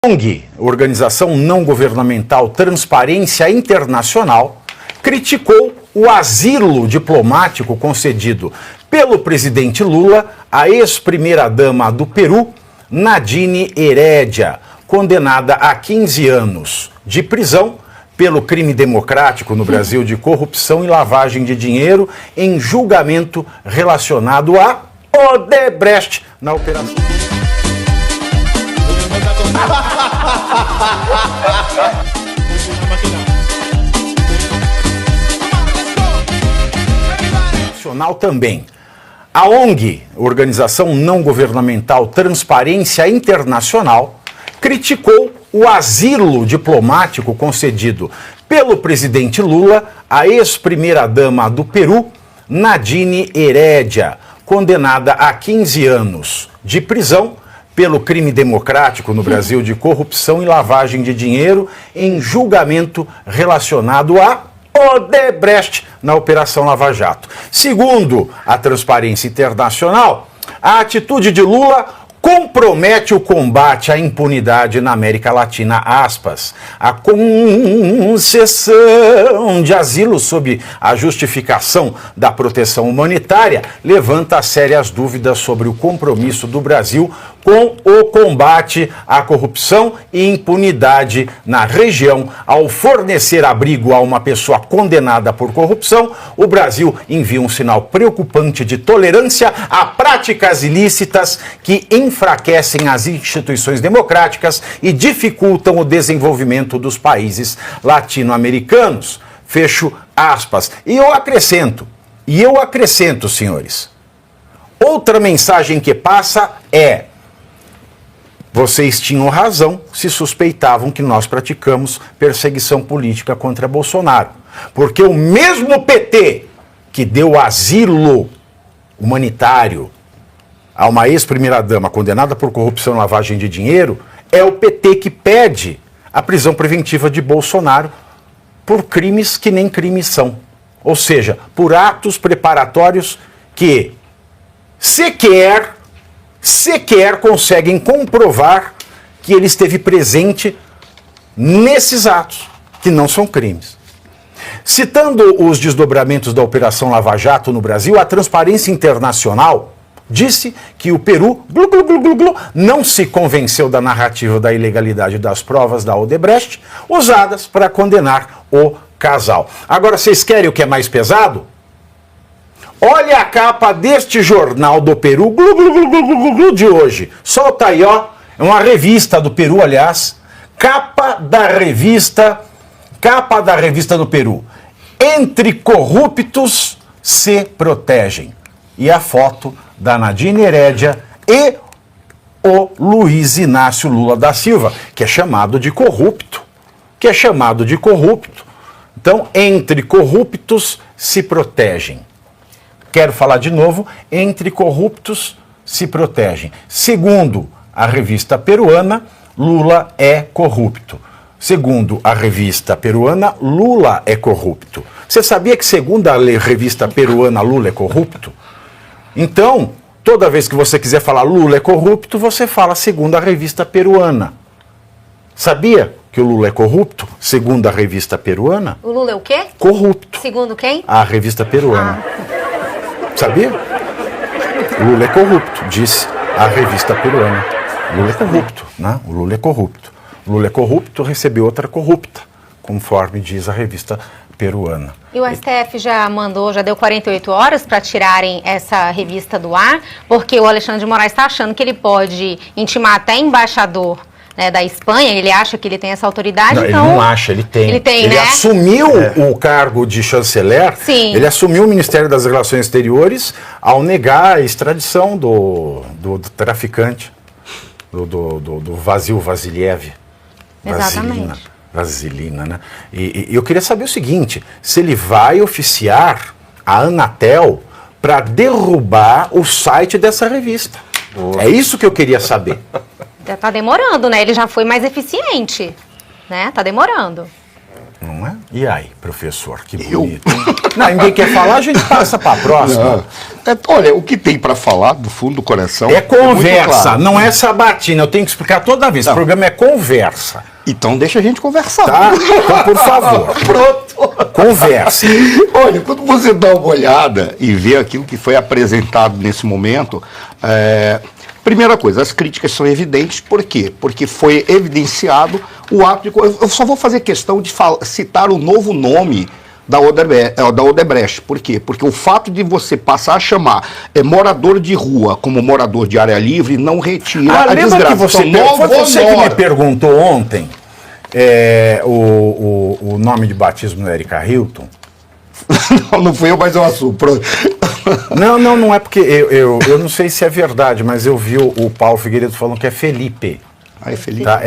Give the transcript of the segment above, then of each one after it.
ONG, Organização Não Governamental Transparência Internacional, criticou o asilo diplomático concedido pelo presidente Lula à ex-primeira-dama do Peru, Nadine Heredia, condenada a 15 anos de prisão pelo crime democrático no Brasil de corrupção e lavagem de dinheiro em julgamento relacionado a Odebrecht na operação. Nacional também. A ONG, Organização Não Governamental Transparência Internacional, criticou o asilo diplomático concedido pelo presidente Lula à ex-primeira-dama do Peru, Nadine Heredia, condenada a 15 anos de prisão pelo crime democrático no Brasil de corrupção e lavagem de dinheiro em julgamento relacionado a Odebrecht na Operação Lava Jato. Segundo a Transparência Internacional, a atitude de Lula compromete o combate à impunidade na América Latina, aspas. A concessão de asilo sob a justificação da proteção humanitária levanta sérias dúvidas sobre o compromisso do Brasil com o combate à corrupção e impunidade na região. Ao fornecer abrigo a uma pessoa condenada por corrupção, o Brasil envia um sinal preocupante de tolerância a práticas ilícitas que enfraquecem as instituições democráticas e dificultam o desenvolvimento dos países latino-americanos. Fecho aspas. E eu acrescento, senhores, outra mensagem que passa é: vocês tinham razão se suspeitavam que nós praticamos perseguição política contra Bolsonaro. Porque o mesmo PT que deu asilo humanitário a uma ex-primeira-dama condenada por corrupção e lavagem de dinheiro é o PT que pede a prisão preventiva de Bolsonaro por crimes que nem crimes são. Ou seja, por atos preparatórios que sequer conseguem comprovar que ele esteve presente nesses atos, que não são crimes. Citando os desdobramentos da Operação Lava Jato no Brasil, a Transparência Internacional disse que o Peru não se convenceu da narrativa da ilegalidade das provas da Odebrecht usadas para condenar o casal. Agora, vocês querem o que é mais pesado? Olha a capa deste jornal do Peru de hoje. Solta aí, ó. É uma revista do Peru, aliás. Capa da revista do Peru. Entre corruptos se protegem. E a foto da Nadine Heredia e o Luiz Inácio Lula da Silva, que é chamado de corrupto. Então, entre corruptos se protegem. Quero falar de novo, entre corruptos se protegem. Segundo a revista peruana, Lula é corrupto. Segundo a revista peruana, Lula é corrupto. Você sabia que, segundo a revista peruana, Lula é corrupto? Então, toda vez que você quiser falar Lula é corrupto, você fala segundo a revista peruana. Sabia que o Lula é corrupto, segundo a revista peruana? O Lula é o quê? Corrupto. Segundo quem? A revista peruana. Sabia? Lula é corrupto, disse a revista peruana. Lula é corrupto, né? O Lula é corrupto. Lula é corrupto, recebeu outra corrupta, conforme diz a revista peruana. E o STF já deu 48 horas para tirarem essa revista do ar, porque o Alexandre de Moraes está achando que ele pode intimar até embaixador, né, da Espanha. Ele acha que ele tem essa autoridade. Não, então... Ele não acha, ele tem. Ele né? assumiu o cargo de chanceler. Sim. Ele assumiu o Ministério das Relações Exteriores ao negar a extradição do traficante, do Vasiliev. Exatamente. Vasilina, né? E eu queria saber o seguinte: se ele vai oficiar a Anatel para derrubar o site dessa revista. É isso que eu queria saber. Já tá demorando, né? Ele já foi mais eficiente, né? Tá demorando. Não é? E aí, professor? Que bonito, hein? Não, ninguém quer falar, a gente passa para a próxima. Olha, o que tem para falar do fundo do coração... É conversa, claro. não é sabatina. Eu tenho que explicar toda vez. O programa é conversa. Então deixa a gente conversar. Tá? Então, por favor. Pronto. Conversa. Olha, quando você dá uma olhada e vê aquilo que foi apresentado nesse momento... Primeira coisa, as críticas são evidentes. Por quê? Porque foi evidenciado o ato de... Eu só vou fazer questão de citar o novo nome da Odebrecht. Por quê? Porque o fato de você passar a chamar morador de rua como morador de área livre não retira a desgraça. Que você, foi você que me perguntou ontem o nome de batismo da Erika Hilton? Não fui eu, mas eu assumo. Não é porque eu não sei se é verdade, mas eu vi o Paulo Figueiredo falando que é Felipe. Ah, é Felipe? Tá,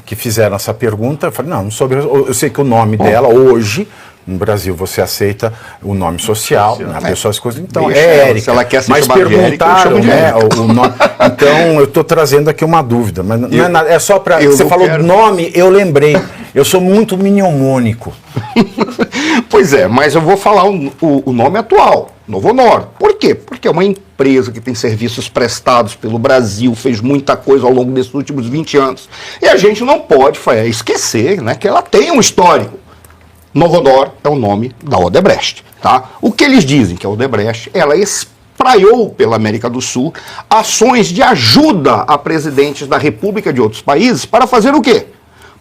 que fizeram essa pergunta. Eu falei, não soube. Eu sei que o nome dela hoje, no Brasil, você aceita o nome social, né? A pessoa coisas. Então, Érica. Se ela quer ser mas chamada perguntaram, de Érica, eu chamo de o nome. Então, eu estou trazendo aqui uma dúvida, mas não é nada. É só para. Você falou nome, eu lembrei. Eu sou muito mnemônico. Pois é, mas eu vou falar o nome atual, Novo Honor. Por quê? Porque é uma empresa que tem serviços prestados pelo Brasil, fez muita coisa ao longo desses últimos 20 anos. E a gente não pode esquecer, né, que ela tem um histórico. Novo Honor é o nome da Odebrecht. Tá? O que eles dizem que a Odebrecht, ela espraiou pela América do Sul ações de ajuda a presidentes da República de outros países para fazer o quê?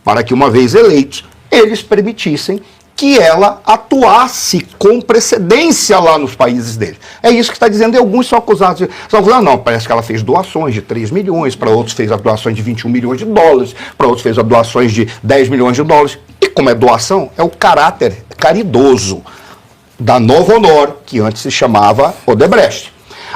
Para que, uma vez eleitos, eles permitissem que ela atuasse com precedência lá nos países dele. É isso que está dizendo, e alguns são acusados. Não, parece que ela fez doações de 3 milhões, para outros fez as doações de 21 milhões de dólares, para outros fez as doações de 10 milhões de dólares. E como é doação, é o caráter caridoso da Novo Honor, que antes se chamava Odebrecht.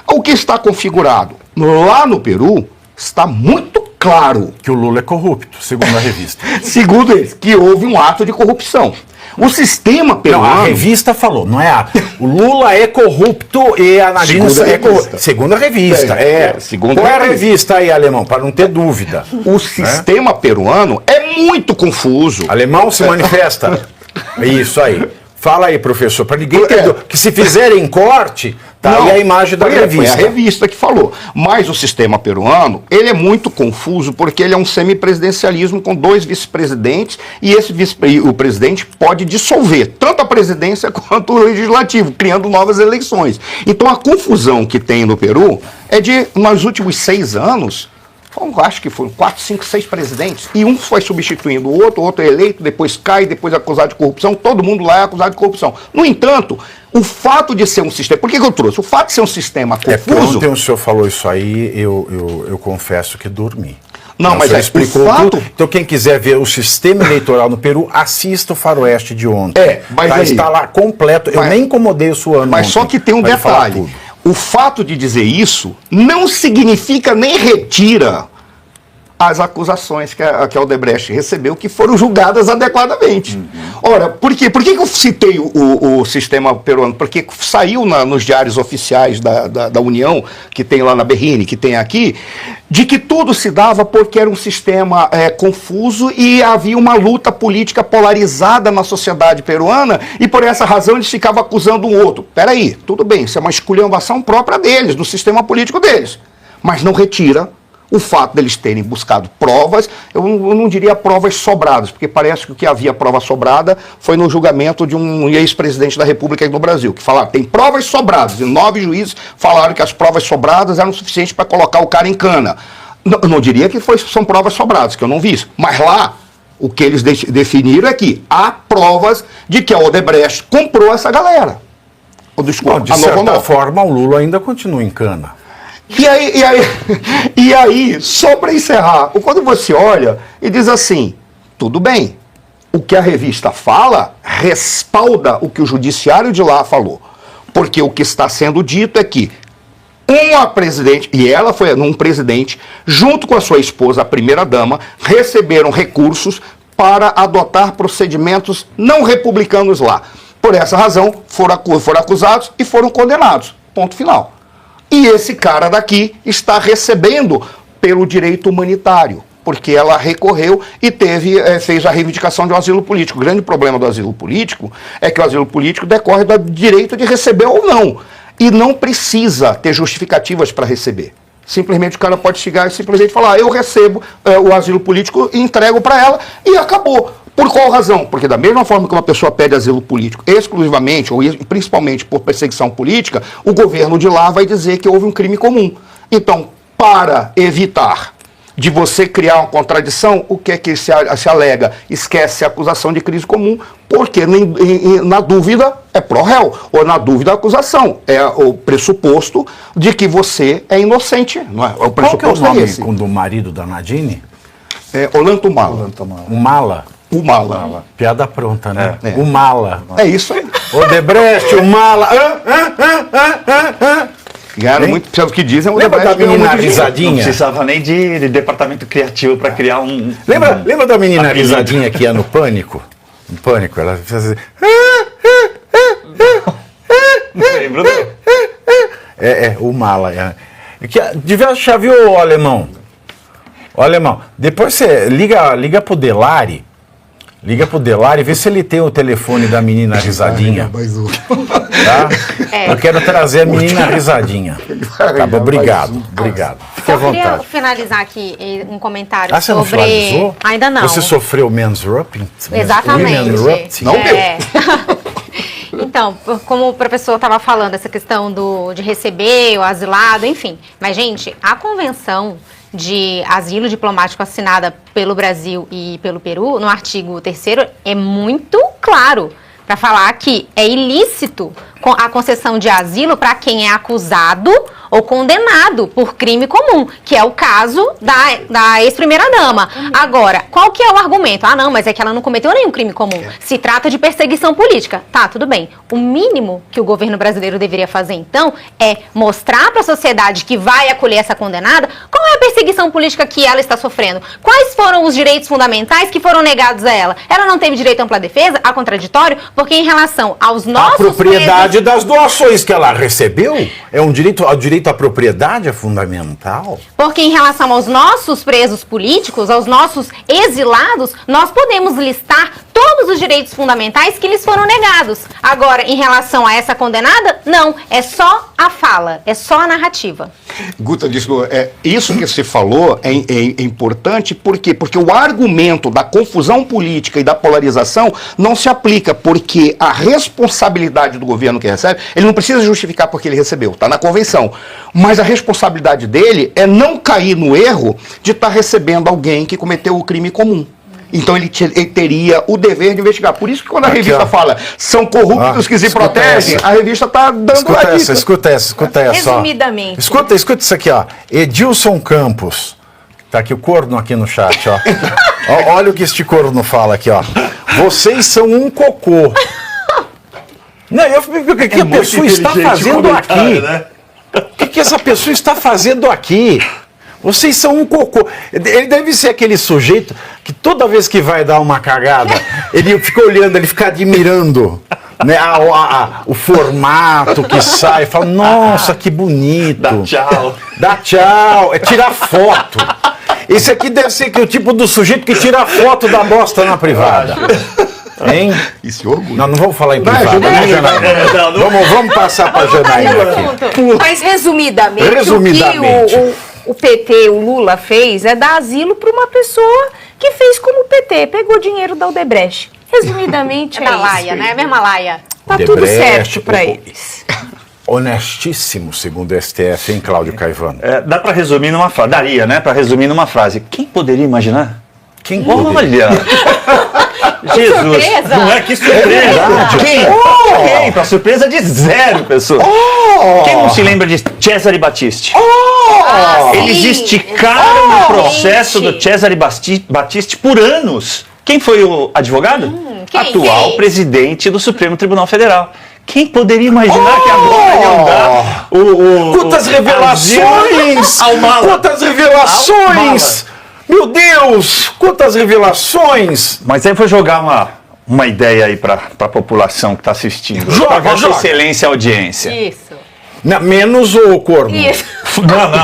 O que está configurado lá no Peru está muito claro. Que o Lula é corrupto, segundo a revista. Segundo eles, que houve um ato de corrupção. O sistema peruano... Não, a revista falou, não é o Lula é corrupto e a Nadine é corrupta. Segundo a revista. Qual é a revista aí, Alemão, para não ter dúvida? O sistema peruano é muito confuso. Alemão se manifesta. Isso aí. Fala aí, professor, para ninguém ter que se fizerem corte, tá aí a imagem da revista. Foi a revista que falou. Mas o sistema peruano, ele é muito confuso porque ele é um semipresidencialismo com 2 vice-presidentes e o presidente pode dissolver tanto a presidência quanto o legislativo, criando novas eleições. Então a confusão que tem no Peru é de, nos últimos 6 anos... acho que foram 4, 5, 6 presidentes, e um foi substituindo o outro é eleito, depois cai, depois é acusado de corrupção, todo mundo lá é acusado de corrupção. No entanto, o fato de ser um sistema... Por que eu trouxe? O fato de ser um sistema confuso... Ontem o senhor falou isso aí, eu confesso que dormi. Não, mas explicou tudo. Então quem quiser ver o sistema eleitoral no Peru, assista o Faroeste de ontem. Está lá completo. Eu nem incomodei o Suano Mas ontem, só que tem um detalhe. O fato de dizer isso não significa nem retira as acusações que a Odebrecht recebeu, que foram julgadas adequadamente. Ora, por quê? Por que eu citei o sistema peruano? Porque saiu nos diários oficiais da União, que tem lá na Berrine, que tem aqui, de que tudo se dava porque era um sistema confuso e havia uma luta política polarizada na sociedade peruana e por essa razão eles ficavam acusando um outro. Peraí, tudo bem, isso é uma esculhambação própria deles, do sistema político deles. Mas não retira o fato deles terem buscado provas, eu não diria provas sobradas, porque parece que o que havia prova sobrada foi no julgamento de um ex-presidente da República no Brasil, que falaram, tem provas sobradas, e 9 juízes falaram que as provas sobradas eram suficientes para colocar o cara em cana. Eu não diria que são provas sobradas, que eu não vi isso, mas lá o que eles definiram é que há provas de que a Odebrecht comprou essa galera. Desculpa, de certa forma o Lula ainda continua em cana. E aí, só para encerrar, quando você olha e diz assim, tudo bem, o que a revista fala respalda o que o judiciário de lá falou. Porque o que está sendo dito é que uma presidente, e ela foi um presidente, junto com a sua esposa, a primeira-dama, receberam recursos para adotar procedimentos não republicanos lá. Por essa razão, foram acusados e foram condenados. Ponto final. E esse cara daqui está recebendo pelo direito humanitário. porque ela recorreu e fez a reivindicação de um asilo político. O grande problema do asilo político é que o asilo político decorre do direito de receber ou não, e não precisa ter justificativas para receber. Simplesmente o cara pode chegar e simplesmente falar, eu recebo o asilo político e entrego para ela, e acabou. Por qual razão? Porque da mesma forma que uma pessoa pede asilo político exclusivamente, ou principalmente por perseguição política, o governo de lá vai dizer que houve um crime comum. Então, para evitar de você criar uma contradição, o que é que se alega? Esquece a acusação de crime comum, porque na dúvida é pró-réu, ou na dúvida a acusação. É o pressuposto de que você é inocente. Não é? O pressuposto Qual que é o nome do marido da Nadine? Ollanta Humala. Humala. Humala. Piada pronta, né? Humala. É isso aí. Odebrecht, Humala. Ganharam muito, pelo que dizem, o Lembra da Odebrecht ganhou menina muito dinheiro. risadinha? Não precisava nem de departamento criativo para criar um... Lembra da menina risadinha que ia no Pânico? No Pânico, ela fez assim... Lembro não. O Mala. Já viu o alemão? O alemão. Depois você liga pro Delari. Liga pro Delari e vê se ele tem o telefone da menina risadinha. Tá? Eu quero trazer a menina risadinha. Tá bom, obrigado. Fique à Só queria vontade. finalizar aqui um comentário Você não sobre... finalizou? Ainda não. Você sofreu mansrupting? Exatamente. Mansrupting? Não deu. Então, como o professor estava falando, essa questão de receber o asilado, enfim. Mas, gente, a convenção de asilo diplomático assinada pelo Brasil e pelo Peru, no artigo 3º, é muito claro para falar que é ilícito a concessão de asilo para quem é acusado ou condenado por crime comum, que é o caso da ex-primeira-dama. Agora, qual que é o argumento? Ah, não, mas é que ela não cometeu nenhum crime comum. Se trata de perseguição política. Tá, tudo bem. O mínimo que o governo brasileiro deveria fazer, então, é mostrar para a sociedade que vai acolher essa condenada qual é a perseguição política que ela está sofrendo. Quais foram os direitos fundamentais que foram negados a ela? Ela não teve direito à ampla defesa, a contraditório, porque em relação aos nossos... A propriedade das doações que ela recebeu é um direito... O direito à propriedade é fundamental. Porque em relação aos nossos presos políticos, aos nossos exilados, nós podemos listar todos os direitos fundamentais que lhes foram negados. Agora, em relação a essa condenada, não. É só a fala, é só a narrativa. Guta disse, isso que você falou é importante, por quê? Porque o argumento da confusão política e da polarização não se aplica, porque a responsabilidade do governo que recebe, ele não precisa justificar porque ele recebeu, está na convenção. Mas a responsabilidade dele é não cair no erro de estar recebendo alguém que cometeu o crime comum. Então ele teria o dever de investigar. Por isso que quando a revista fala são corruptos que se protegem, a revista está dando a dica. Escuta essa. Resumidamente. Escuta isso aqui, ó. Edilson Campos. Tá aqui o corno aqui no chat, ó. Olha o que este corno fala aqui, ó. Vocês são um cocô. Não, o que a pessoa está fazendo aqui? Né? O que essa pessoa está fazendo aqui? Vocês são um cocô. Ele deve ser aquele sujeito que toda vez que vai dar uma cagada, ele fica olhando, ele fica admirando, né, o formato que sai, fala, nossa, que bonito. Dá tchau. Dá tchau. É tirar foto. Esse aqui deve ser o tipo do sujeito que tira foto da bosta na privada. Hein? Isso é orgulho. Não vamos falar em privado, né, Janaína? Vamos passar para a Janaína aqui. Mas resumidamente, o que o PT, o Lula fez é dar asilo para uma pessoa que fez como o PT, pegou dinheiro da Odebrecht. Resumidamente é da isso. Laia, né? A mesma Laia. Tá tudo certo para eles. Honestíssimo, segundo o STF, hein, Cláudio Caivano? Dá para resumir numa frase, daria, né? Para resumir numa frase. Quem poderia imaginar? Quem Olha! Jesus! Surpresa. Não é que surpresa! Quem? Para surpresa de 0 pessoas. Quem não se lembra de Cesare Battisti? Eles esticaram o processo do Cesare Battisti por anos. Quem foi o advogado? Atual presidente do Supremo Tribunal Federal. Quem poderia imaginar que agora iam dar quantas revelações! Quantas revelações! Meu Deus! Quantas revelações! Mas aí eu vou jogar uma ideia aí para a população que está assistindo. Joga. Vossa Excelência e audiência. Isso. Menos o corno. Isso.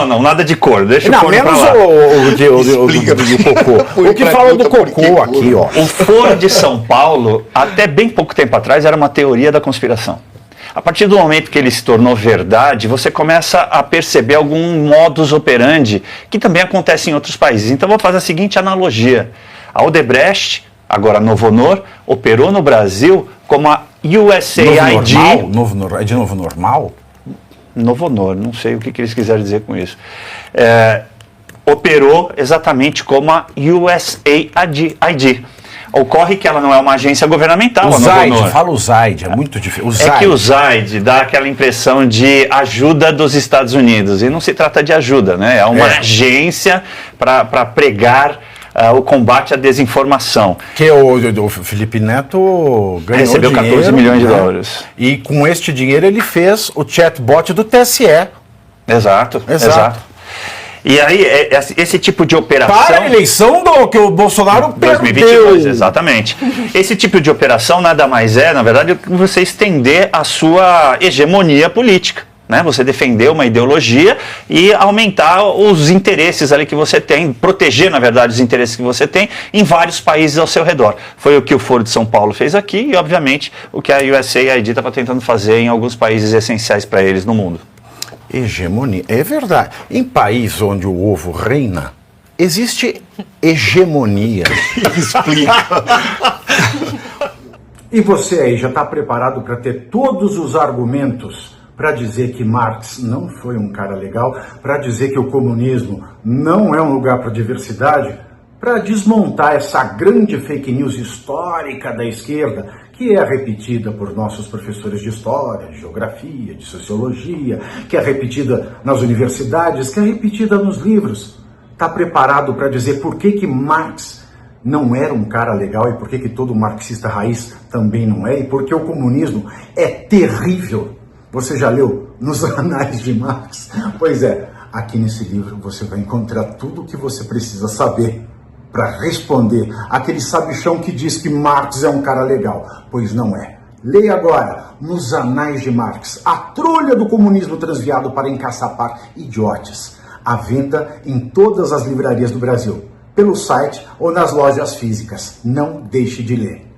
Não, nada de cor. Deixa o Não, corno pra menos lá. do cocô. O que fala do cocô aqui, ó. O Foro de São Paulo, até bem pouco tempo atrás, era uma teoria da conspiração. A partir do momento que ele se tornou verdade, você começa a perceber algum modus operandi que também acontece em outros países. Então, vou fazer a seguinte analogia. A Odebrecht, agora Novo Honor, operou no Brasil como a USAID... É de novo normal? Novo Honor, não sei o que eles quiseram dizer com isso. Operou exatamente como a USAID. Ocorre que ela não é uma agência governamental. O a Novo Zaid, Honor. fala o Zaid, é muito difícil. É que o Zaid dá aquela impressão de ajuda dos Estados Unidos, e não se trata de ajuda, né? É uma agência para pregar o combate à desinformação. Que o Felipe Neto ganhou Recebeu dinheiro, 14 milhões de né? dólares. E com este dinheiro ele fez o chatbot do TSE. Exato. E aí, esse tipo de operação... Para a eleição que o Bolsonaro 2022, perdeu. exatamente. Esse tipo de operação nada mais é, na verdade, você estender a sua hegemonia política. Né? Você defender uma ideologia e aumentar os interesses ali que você tem, proteger, na verdade, os interesses que você tem em vários países ao seu redor. Foi o que o Foro de São Paulo fez aqui e, obviamente, o que a USAID estava tentando fazer em alguns países essenciais para eles no mundo. Hegemonia, é verdade. Em país onde o ovo reina, existe hegemonia. Explica. E você aí já está preparado para ter todos os argumentos para dizer que Marx não foi um cara legal, para dizer que o comunismo não é um lugar para diversidade, para desmontar essa grande fake news histórica da esquerda, que é repetida por nossos professores de história, de geografia, de sociologia, que é repetida nas universidades, que é repetida nos livros. Está preparado para dizer por que Marx não era um cara legal e por que todo marxista raiz também não é, e por que o comunismo é terrível? Você já leu Nos Anais de Marx? Pois é, aqui nesse livro você vai encontrar tudo o que você precisa saber para responder aquele sabichão que diz que Marx é um cara legal, pois não é. Leia agora Nos Anais de Marx, a trolha do comunismo transviado para encaçapar idiotas. À venda em todas as livrarias do Brasil, pelo site ou nas lojas físicas. Não deixe de ler.